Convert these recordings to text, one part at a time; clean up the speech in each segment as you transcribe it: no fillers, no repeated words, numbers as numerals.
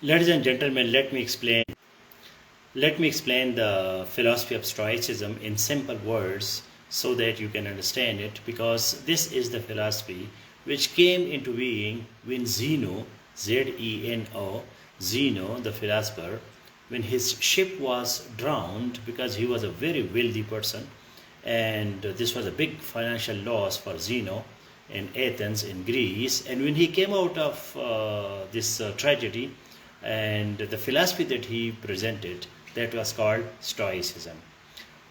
Ladies and gentlemen, let me explain the philosophy of Stoicism in simple words so that you can understand it, because this is the philosophy which came into being when Zeno, Zeno, the philosopher, when his ship was drowned because he was a very wealthy person, and this was a big financial loss for Zeno in Athens in Greece. And when he came out of this tragedy, and the philosophy that he presented, that was called Stoicism.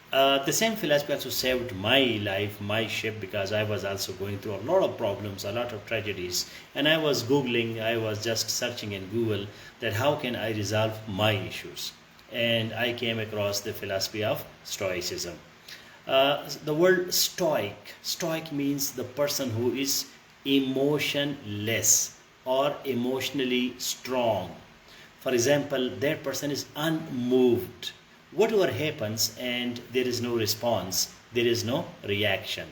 The same philosophy also saved my life, my ship, because I was also going through a lot of problems, a lot of tragedies, and I was Googling, I was just searching in Google that how can I resolve my issues. And I came across the philosophy of Stoicism. The word stoic means the person who is emotionless or emotionally strong. For example, that person is unmoved. Whatever happens and there is no response, there is no reaction.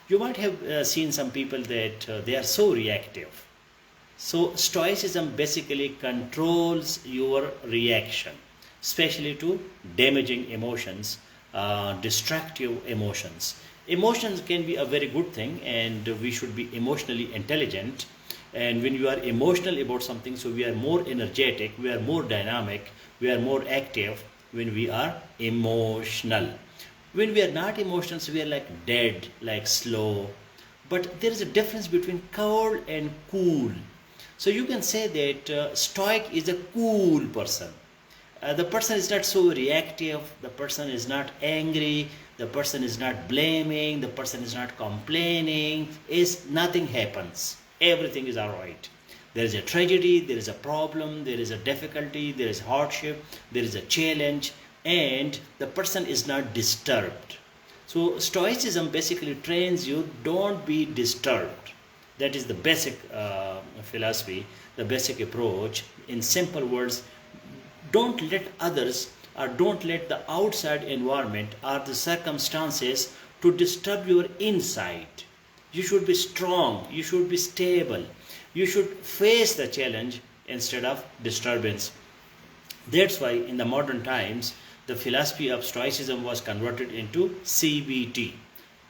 You might have seen some people that they are so reactive. So, Stoicism basically controls your reaction, especially to damaging emotions, destructive emotions. Emotions can be a very good thing, and we should be emotionally intelligent. And when you are emotional about something, so we are more energetic, we are more dynamic, we are more active when we are emotional. When we are not emotional, so we are like dead, like slow. But there is a difference between cold and cool. So you can say that Stoic is a cool person. The person is not so reactive, the person is not angry, the person is not blaming, the person is not complaining, is nothing happens. Everything is alright. There is a tragedy, there is a problem, there is a difficulty, there is hardship, there is a challenge, and the person is not disturbed. So Stoicism basically trains you, don't be disturbed. That is the basic philosophy, the basic approach. In simple words, don't let others or don't let the outside environment or the circumstances to disturb your inside. You should be strong, you should be stable, you should face the challenge instead of disturbance. That's why in the modern times the philosophy of Stoicism was converted into CBT,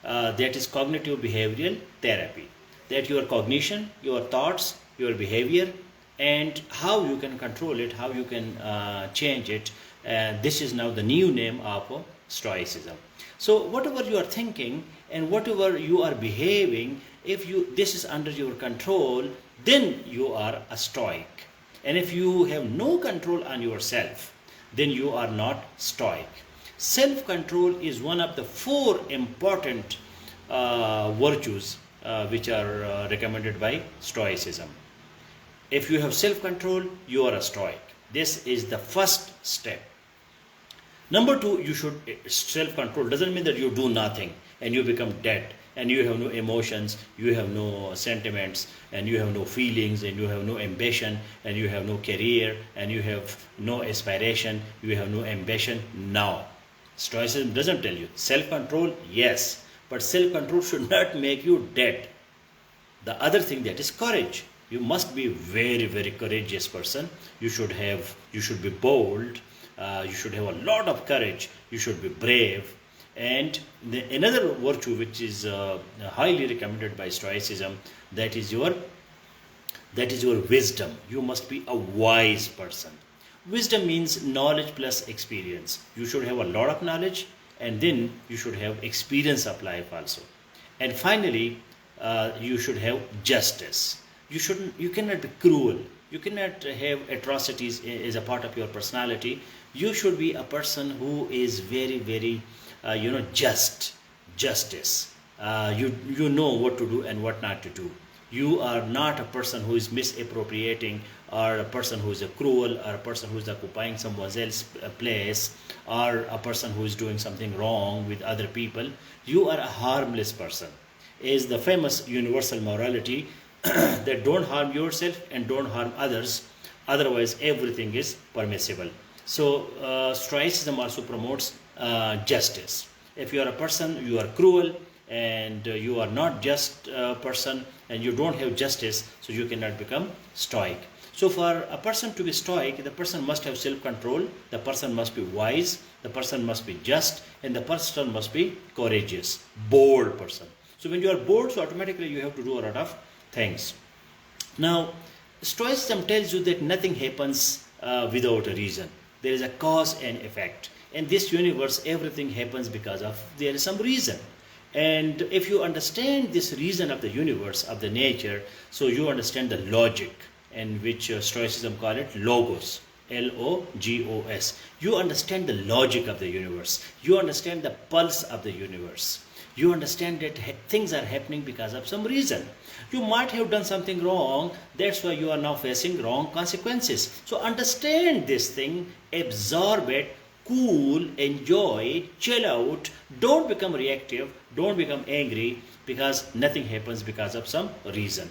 that is cognitive behavioral therapy. That your cognition, your thoughts, your behavior, and how you can control it, how you can change it. This is now the new name of Stoicism. So whatever you are thinking and whatever you are behaving, if you this is under your control, then you are a Stoic. And if you have no control on yourself, then you are not Stoic. Self-control is one of the four important virtues which are recommended by Stoicism. If you have self-control, you are a Stoic. This is the first step. Number two, you should self-control doesn't mean that you do nothing and you become dead and you have no emotions, you have no sentiments, and you have no feelings, and you have no ambition, and you have no career, and you have no aspiration, you have no ambition. No. Stoicism doesn't tell you. Self-control, yes, but self-control should not make you dead. The other thing, that is courage. You must be very, very courageous person. You should be bold. You should have a lot of courage. You should be brave. And another virtue which is highly recommended by Stoicism, that is your wisdom. You must be a wise person. Wisdom means knowledge plus experience. You should have a lot of knowledge, and then you should have experience of life also. And finally, you should have justice. You cannot be cruel. You cannot have atrocities as a part of your personality. You should be a person who is very, very justice. You know what to do and what not to do. You are not a person who is misappropriating, or a person who is a cruel, or a person who is occupying someone else's place, or a person who is doing something wrong with other people. You are a harmless person. Is the famous universal morality that don't harm yourself and don't harm others, otherwise everything is permissible. So Stoicism also promotes justice. If you are a person, you are cruel, and you are not just person, and you don't have justice, so you cannot become Stoic. So for a person to be stoic, the person must have self-control, the person must be wise, the person must be just, and the person must be courageous, bold person. So when you are bold, so automatically you have to do a lot of things. Now, Stoicism tells you that nothing happens without a reason. There is a cause and effect. In this universe, everything happens because of there is some reason. And if you understand this reason of the universe, of the nature, so you understand the logic, in which Stoicism call it logos, Logos. You understand the logic of the universe. You understand the pulse of the universe. You understand that things are happening because of some reason. You might have done something wrong, that's why you are now facing wrong consequences. So understand this thing, absorb it, cool, enjoy it, chill out, don't become reactive, don't become angry, because nothing happens because of some reason.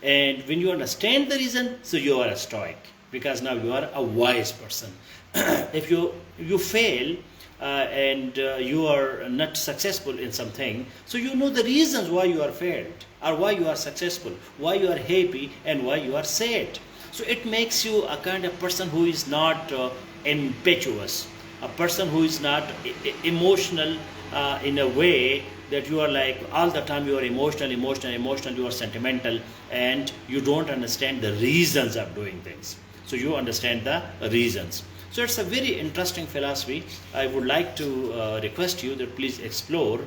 And when you understand the reason, so you are a stoic, because now you are a wise person. If you fail and you are not successful in something, so you know the reasons why you are failed, or why you are successful, why you are happy, and why you are sad. So it makes you a kind of person who is not impetuous, a person who is not emotional in a way that you are like all the time you are emotional, you are sentimental, and you don't understand the reasons of doing things. So you understand the reasons. So it's a very interesting philosophy. I would like to request you that please explore,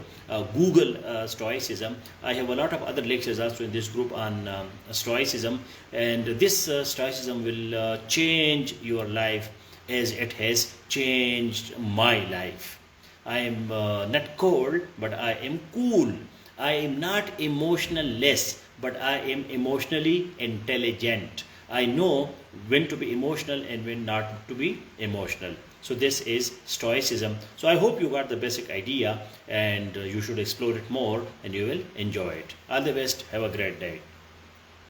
Google Stoicism. I have a lot of other lectures also in this group on Stoicism, and this Stoicism will change your life as it has changed my life. I am not cold, but I am cool. I am not emotional-less, but I am emotionally intelligent. I know when to be emotional and when not to be emotional. So this is Stoicism. So I hope you got the basic idea, and you should explore it more and you will enjoy it. All the best. Have a great day.